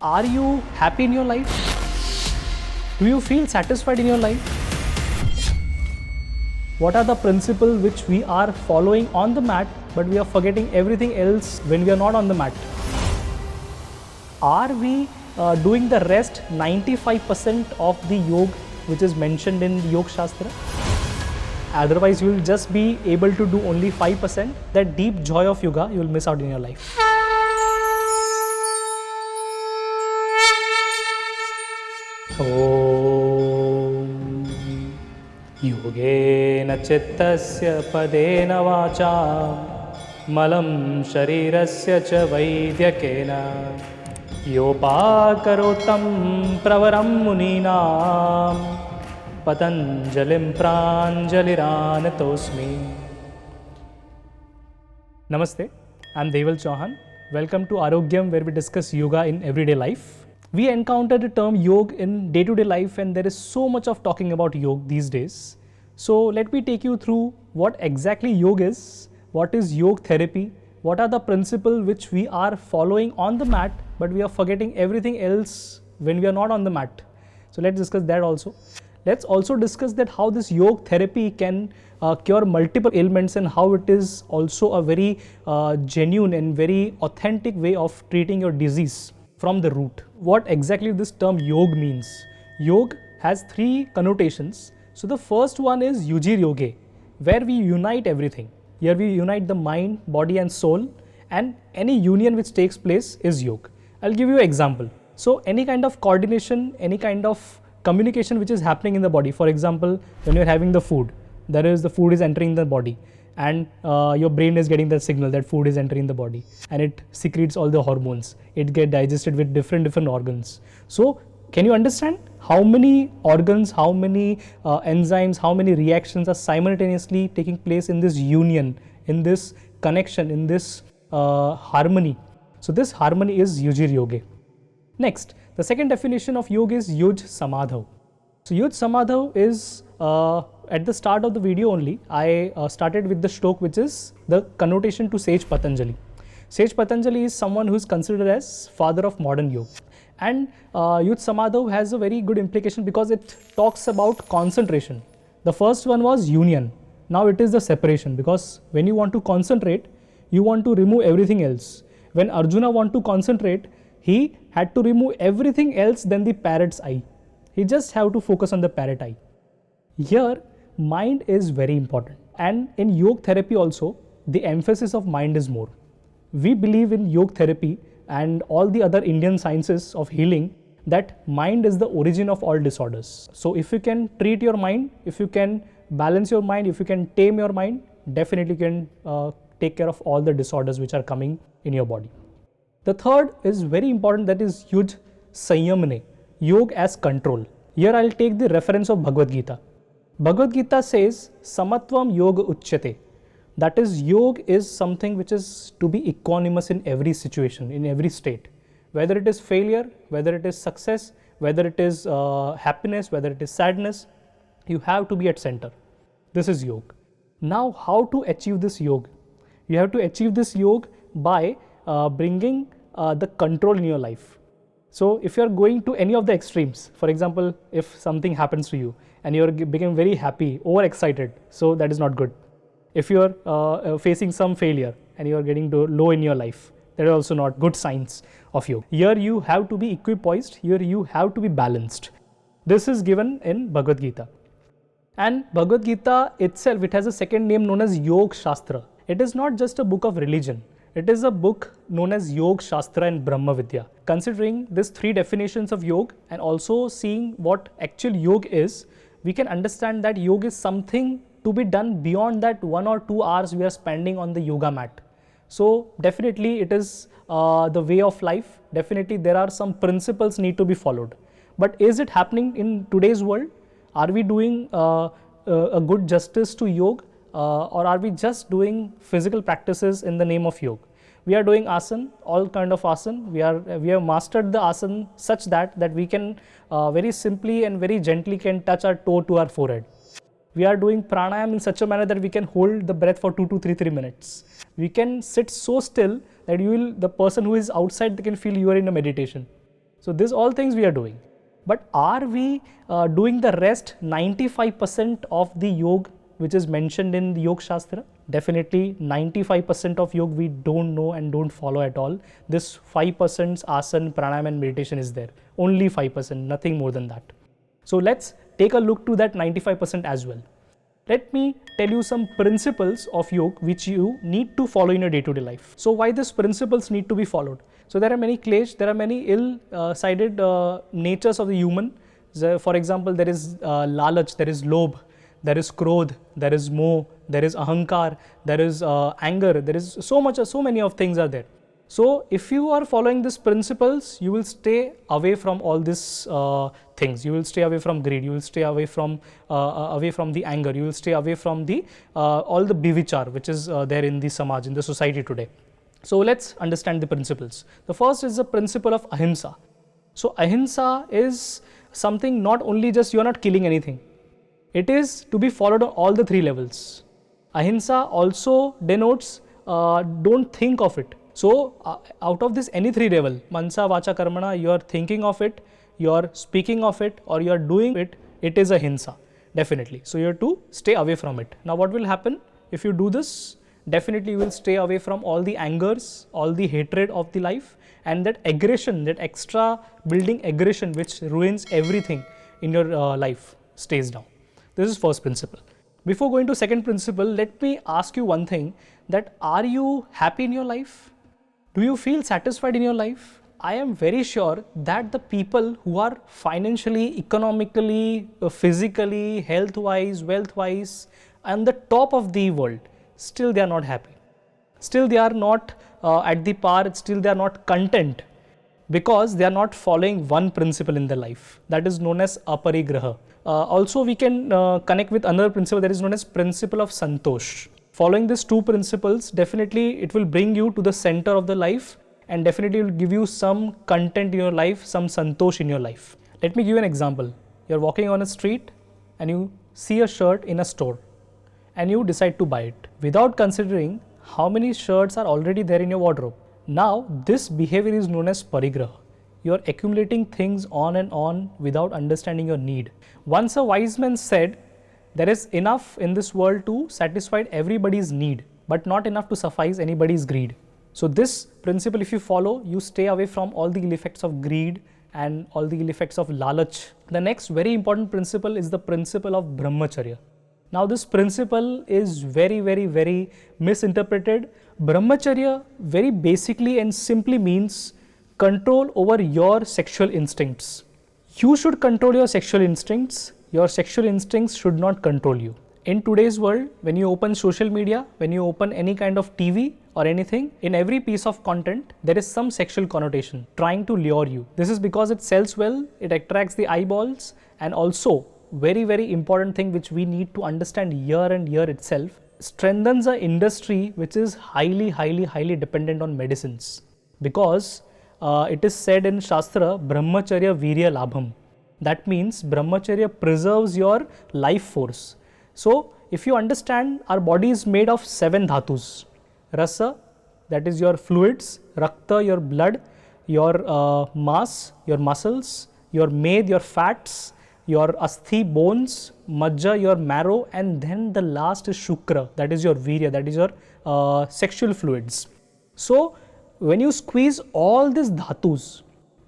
Are you happy in your life? Do you feel satisfied in your life? What are the principles which we are following on the mat, but we are forgetting everything else when we are not on the mat? Are we doing the rest 95% of the yoga which is mentioned in the Yoga Shastra? Otherwise, you will just be able to do only 5%. That deep joy of yoga you will miss out in your life. ॐ योगेन चित्तस्य पदेन वाचा मलं शरीरस्य च वैद्यकेन योपाकरोत्तं प्रवरं मुनीनां पतञ्जलिं प्राञ्जलिरानतोऽस्मि. Namaste, I'm Deval Chauhan. Welcome to Arogyam, where we discuss yoga in everyday life. We encounter the term yoga in day-to-day life, and there is so much of talking about yoga these days. So let me take you through what exactly yoga is, what is yoga therapy, what are the principles which we are following on the mat, but we are forgetting everything else when we are not on the mat. So let's discuss that also. Let's also discuss that how this yoga therapy can cure multiple ailments and how it is also a very genuine and very authentic way of treating your disease from the root. What exactly this term yoga means? Yoga has three connotations. So the first one is yujir yoge, where we unite everything. Here we unite the mind, body and soul, and any union which takes place is yoga. I'll give you an example. So any kind of coordination, any kind of communication which is happening in the body. For example, when you're having the food, the food is entering the body, and your brain is getting that signal that food is entering the body, and it secretes all the hormones. It gets digested with different organs. So can you understand how many organs, how many enzymes, how many reactions are simultaneously taking place in this union, in this connection, in this harmony? So this harmony is yujir yoge. Next, the second definition of yoga is yuj samadhav. So yuj samadhav is at the start of the video only, I started with the shlok, which is the connotation to Sage Patanjali. Sage Patanjali is someone who is considered as father of modern yoga. And Yuj Samadhav has a very good implication because it talks about concentration. The first one was union. Now it is the separation, because when you want to concentrate, you want to remove everything else. When Arjuna want to concentrate, he had to remove everything else than the parrot's eye. He just have to focus on the parrot eye. Here, mind is very important, and in yoga therapy also the emphasis of mind is more. We believe in yoga therapy and all the other Indian sciences of healing that mind is the origin of all disorders. So if you can treat your mind, if you can balance your mind, if you can tame your mind, definitely you can take care of all the disorders which are coming in your body. The third is very important, that is yuj sanyamane, yoga as control. Here I'll take the reference of Bhagavad Gita. Bhagavad Gita says, Samatvam yoga uchyate. That is, yoga is something which is to be equanimous in every situation, in every state. Whether it is failure, whether it is success, whether it is happiness, whether it is sadness, you have to be at center. This is yoga. Now, how to achieve this yoga? You have to achieve this yoga by bringing the control in your life. So if you are going to any of the extremes, for example, if something happens to you and you are becoming very happy, overexcited, so that is not good. If you are facing some failure and you are getting low in your life, that is also not good signs of yoga. Here you have to be equipoised, here you have to be balanced. This is given in Bhagavad Gita. And Bhagavad Gita itself, it has a second name known as Yoga Shastra. It is not just a book of religion. It is a book known as Yoga Shastra and Brahma Vidya. Considering these three definitions of yoga and also seeing what actual yoga is, we can understand that yoga is something to be done beyond that 1 or 2 hours we are spending on the yoga mat. So definitely it is the way of life. Definitely there are some principles need to be followed. But is it happening in today's world? Are we doing a good justice to yoga? Or are we just doing physical practices in the name of yoga? We are doing asana, all kind of asana. We have mastered the asana such that we can very simply and very gently can touch our toe to our forehead. We are doing pranayam in such a manner that we can hold the breath for 2 to 3 minutes. We can sit so still that the person who is outside, they can feel you are in a meditation. So these all things we are doing. But are we doing the rest 95% of the yoga which is mentioned in the Yoga Shastra? Definitely 95% of yoga we don't know and don't follow at all. This 5% asana, pranayama and meditation is there. Only 5%, nothing more than that. So let's take a look to that 95% as well. Let me tell you some principles of yoga which you need to follow in your day-to-day life. So why these principles need to be followed? So there are many klesh, there are many ill-sided natures of the human. For example, there is lalach, there is lobh, there is krodh, there is moh, there is ahankar, there is anger, there is so many of things are there. So if you are following these principles, you will stay away from all these things. You will stay away from greed. You will stay away from the anger. You will stay away from the all the bivichar which is there in the samaj, in the society today. So let's understand the principles. The first is the principle of ahimsa. So ahimsa is something not only just you are not killing anything. It is to be followed on all the three levels. Ahimsa also denotes don't think of it. So out of this any three level, mansa, vacha, karmana, you are thinking of it, you are speaking of it, or you are doing it, it is ahimsa, definitely. So you have to stay away from it. Now what will happen if you do this? Definitely you will stay away from all the angers, all the hatred of the life, and that aggression, that extra building aggression which ruins everything in your life stays down. This is first principle. Before going to second principle, let me ask you one thing, that are you happy in your life? Do you feel satisfied in your life? I am very sure that the people who are financially, economically, physically, health-wise, wealth-wise, on the top of the world, still they are not happy. Still they are not at the par, still they are not content, because they are not following one principle in their life. That is known as Aparigraha. Also we can connect with another principle that is known as principle of Santosha. Following these two principles, definitely it will bring you to the center of the life, and definitely will give you some content in your life, some santosh in your life. Let me give you an example. You're walking on a street and you see a shirt in a store and you decide to buy it without considering how many shirts are already there in your wardrobe. Now this behavior is known as parigraha. You're accumulating things on without understanding your need. Once a wise man said, there is enough in this world to satisfy everybody's need, but not enough to suffice anybody's greed. So this principle, if you follow, you stay away from all the ill effects of greed and all the ill effects of lalach. The next very important principle is the principle of Brahmacharya. Now this principle is very misinterpreted. Brahmacharya very basically and simply means control over your sexual instincts. You should control your sexual instincts. Your sexual instincts should not control you. In today's world, when you open social media, when you open any kind of TV or anything, in every piece of content, there is some sexual connotation trying to lure you. This is because it sells well, it attracts the eyeballs, and also very important thing which we need to understand here itself, strengthens an industry which is highly dependent on medicines. Because it is said in Shastra, Brahmacharya Virya Labham. That means Brahmacharya preserves your life force. So if you understand, our body is made of 7 dhatus. Rasa, that is your fluids, Rakta, your blood, your mass, your muscles, your med, your fats, your asthi, bones, majja, your marrow, and then the last is Shukra, that is your Virya, that is your sexual fluids. So when you squeeze all these dhatus,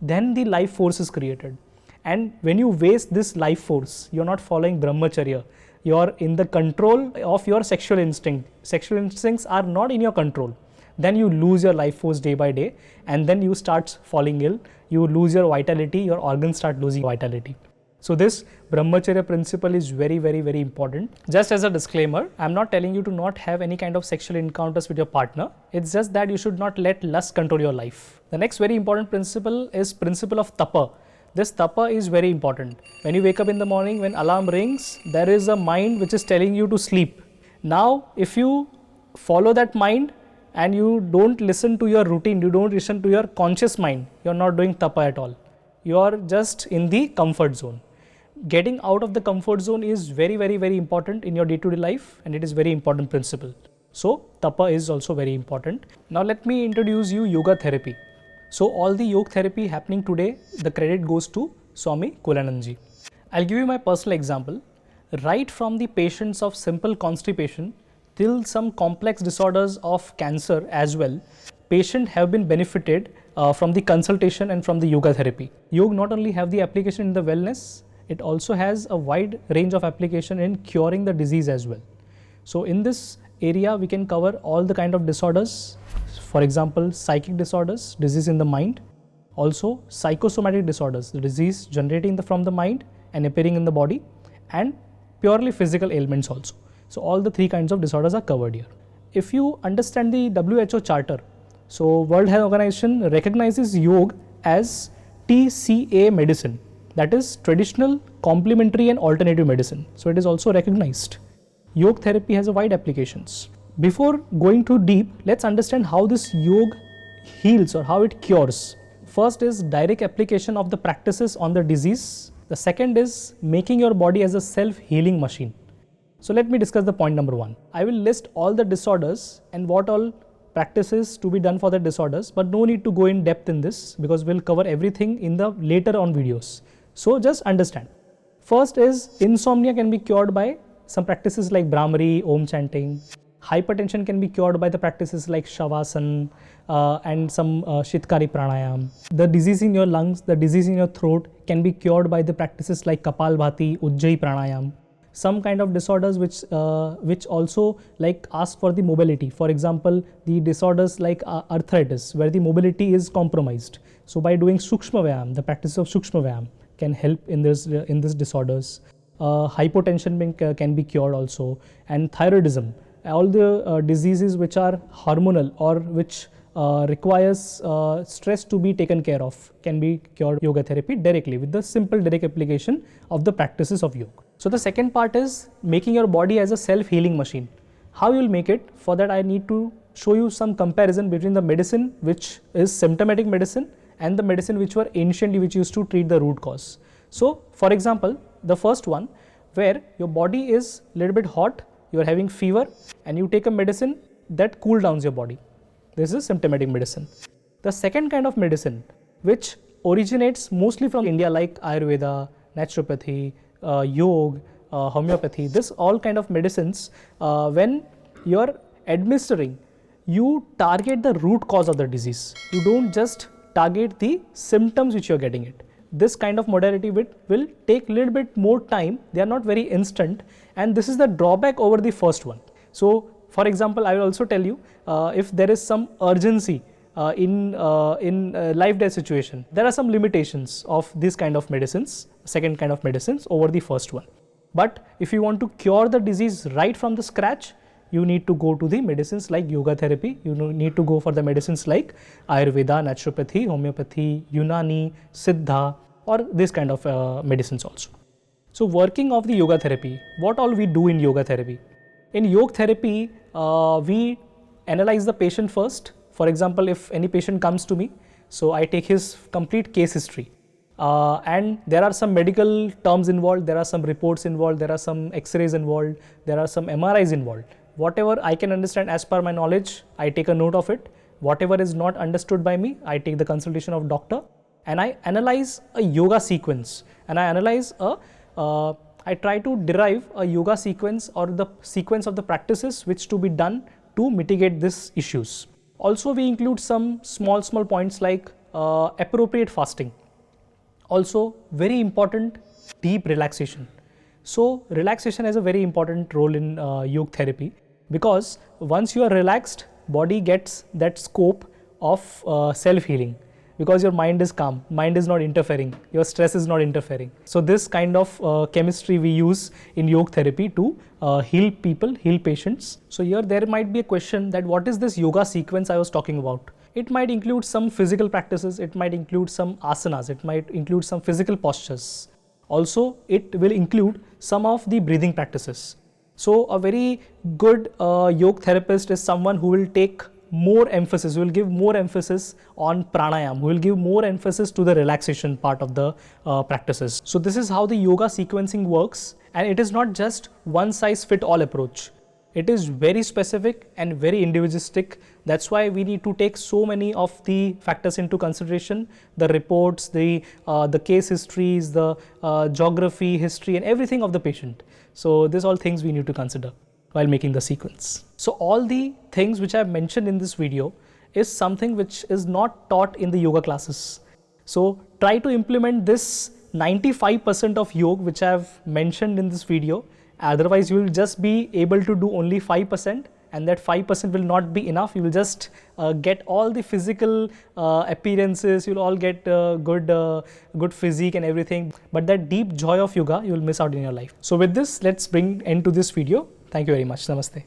then the life force is created. And when you waste this life force, you're not following Brahmacharya. You're in the control of your sexual instinct. Sexual instincts are not in your control. Then you lose your life force day by day, and then you start falling ill. You lose your vitality, your organs start losing vitality. So this Brahmacharya principle is very important. Just as a disclaimer, I'm not telling you to not have any kind of sexual encounters with your partner. It's just that you should not let lust control your life. The next very important principle is principle of Tapah. This Tapah is very important. When you wake up in the morning, when alarm rings, there is a mind which is telling you to sleep. Now, if you follow that mind and you don't listen to your routine, you don't listen to your conscious mind, you're not doing Tapah at all. You are just in the comfort zone. Getting out of the comfort zone is very important in your day-to-day life, and it is very important principle. So Tapah is also very important. Now let me introduce you yoga therapy. So all the yoga therapy happening today, the credit goes to Swami Kulananji. I'll give you my personal example. Right from the patients of simple constipation till some complex disorders of cancer as well, patients have been benefited from the consultation and from the yoga therapy. Yoga not only have the application in the wellness, it also has a wide range of application in curing the disease as well. So in this area, we can cover all the kind of disorders. For example, psychic disorders, disease in the mind. Also, psychosomatic disorders, the disease generating from the mind and appearing in the body, and purely physical ailments also. So all the three kinds of disorders are covered here. If you understand the WHO charter, so World Health Organization recognizes yoga as TCA medicine, that is traditional, complementary and alternative medicine. So it is also recognized. Yoga therapy has a wide applications. Before going too deep, let's understand how this yoga heals or how it cures. First is direct application of the practices on the disease. The second is making your body as a self-healing machine. So let me discuss the point number 1. I will list all the disorders and what all practices to be done for the disorders, but no need to go in depth in this because we'll cover everything in the later on videos. So just understand. First is insomnia can be cured by some practices like Brahmari, Om chanting. Hypertension can be cured by the practices like Shavasana and some Shitkari pranayam. The disease in your lungs, the disease in your throat can be cured by the practices like Kapalbhati, Ujjayi pranayam. Some kind of disorders which also like ask for the mobility. For example, the disorders like arthritis where the mobility is compromised. So by doing Sukshma Vyayam, the practice of Sukshma Vyayam can help in this disorders. Hypotension can be cured also, and thyroidism. All the diseases which are hormonal or which requires stress to be taken care of can be cured yoga therapy directly with the simple direct application of the practices of yoga. So the second part is making your body as a self-healing machine. How you will make it? For that I need to show you some comparison between the medicine which is symptomatic medicine and the medicine which were anciently which used to treat the root cause. So for example, the first one where your body is a little bit hot, you are having fever and you take a medicine that cool downs your body. This is symptomatic medicine. The second kind of medicine which originates mostly from India like Ayurveda, naturopathy, yoga, homeopathy, this all kind of medicines when you are administering, you target the root cause of the disease. You don't just target the symptoms which you are getting it. This kind of modality will take a little bit more time. They are not very instant, and this is the drawback over the first one. So for example, I will also tell you if there is some urgency in life death situation, there are some limitations of this kind of medicines, second kind of medicines over the first one. But if you want to cure the disease right from the scratch, you need to go to the medicines like yoga therapy. You need to go for the medicines like Ayurveda, naturopathy, homeopathy, Unani, Siddha, or this kind of medicines also. So working of the yoga therapy, what all we do in yoga therapy? In yoga therapy, we analyze the patient first. For example, if any patient comes to me, so I take his complete case history. And there are some medical terms involved, there are some reports involved, there are some x-rays involved, there are some MRIs involved. Whatever I can understand as per my knowledge, I take a note of it. Whatever is not understood by me, I take the consultation of doctor and I analyze a yoga sequence, and I try to derive a yoga sequence or the sequence of the practices which to be done to mitigate these issues. Also, we include some small points like appropriate fasting. Also, very important, deep relaxation. So relaxation has a very important role in yoga therapy, because once you are relaxed, body gets that scope of self-healing, because your mind is calm, mind is not interfering, your stress is not interfering. So this kind of chemistry we use in yoga therapy to heal people, heal patients. So here there might be a question that what is this yoga sequence I was talking about? It might include some physical practices, it might include some asanas, it might include some physical postures. Also, it will include some of the breathing practices. So a very good yoga therapist is someone who will take more emphasis, who will give more emphasis on pranayam, who will give more emphasis to the relaxation part of the practices. So this is how the yoga sequencing works, and it is not just one size fit all approach. It is very specific and very individualistic That's why we need to take so many of the factors into consideration: the reports, the case histories, the geography, history, and everything of the patient. So these all things we need to consider while making the sequence. So all the things which I have mentioned in this video is something which is not taught in the yoga classes. So try to implement this 95% of yoga which I have mentioned in this video. Otherwise, you will just be able to do only 5%, and that 5% will not be enough. You will just get all the physical appearances, you will all get good physique and everything. But that deep joy of yoga, you will miss out in your life. So with this, let's bring end to this video. Thank you very much. Namaste.